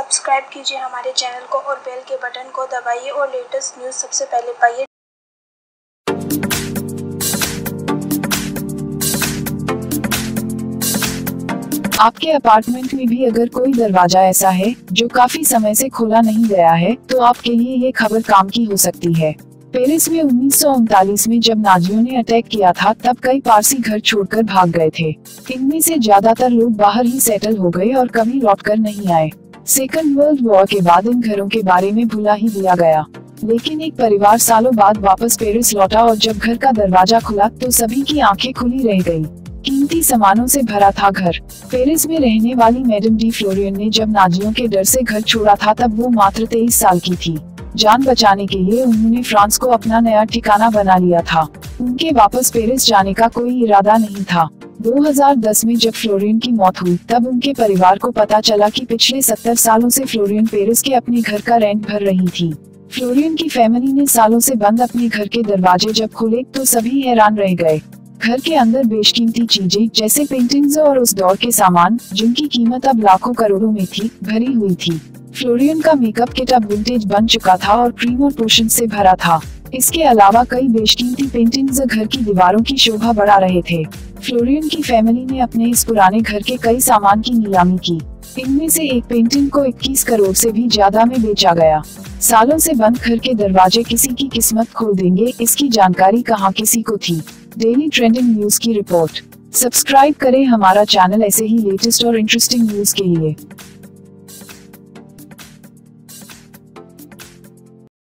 Subscribe कीजिए हमारे channel को और बेल के बटन को दबाइए और लेटेस्ट न्यूज़ सबसे पहले पाइए। आपके अपार्टमेंट में भी अगर कोई दरवाजा ऐसा है जो काफी समय से खोला नहीं गया है तो आपके लिए ये खबर काम की हो सकती है। पेरिस में 1939 में जब नाजियों ने अटैक किया था तब कई पारसी घर छोड़कर भाग गए थे। इनमें से ज्यादातर लोग बाहर ही सेटल हो गए और कभी लौटकर नहीं आए। सेकंड वर्ल्ड वॉर के बाद इन घरों के बारे में भुला ही दिया गया, लेकिन एक परिवार सालों बाद वापस पेरिस लौटा और जब घर का दरवाजा खुला तो सभी की आंखें खुली रह गई। कीमती सामानों से भरा था घर। पेरिस में रहने वाली मैडम डी फ्लोरियन ने जब नाजियों के डर से घर छोड़ा था तब वो मात्र 23 साल की थी। जान बचाने के लिए उन्होंने फ्रांस को अपना नया ठिकाना बना लिया था। उनके वापस पेरिस जाने का कोई इरादा नहीं था। 2010 में जब फ्लोरियन की मौत हुई तब उनके परिवार को पता चला कि पिछले 70 सालों से फ्लोरियन पेरिस के अपने घर का रेंट भर रही थी। फ्लोरियन की फैमिली ने सालों से बंद अपने घर के दरवाजे जब खोले तो सभी हैरान रह गए। घर के अंदर बेशकीमती चीजें जैसे पेंटिंग्स और उस दौर के सामान जिनकी कीमत अब लाखों करोड़ों में थी भरी हुई थी। फ्लोरियन का मेकअप किट अब विंटेज बन चुका था और क्रीम और पोशन से भरा था। इसके अलावा कई बेशकीमती पेंटिंग्स घर की दीवारों की शोभा बढ़ा रहे थे। फ्लोरियन की फैमिली ने अपने इस पुराने घर के कई सामान की नीलामी की। इनमें से एक पेंटिंग को 21 करोड़ से भी ज्यादा में बेचा गया। सालों से बंद घर के दरवाजे किसी की किस्मत खोल देंगे, इसकी जानकारी कहाँ किसी को थी। डेली ट्रेंडिंग न्यूज की रिपोर्ट। सब्सक्राइब करें हमारा चैनल ऐसे ही लेटेस्ट और इंटरेस्टिंग न्यूज के लिए।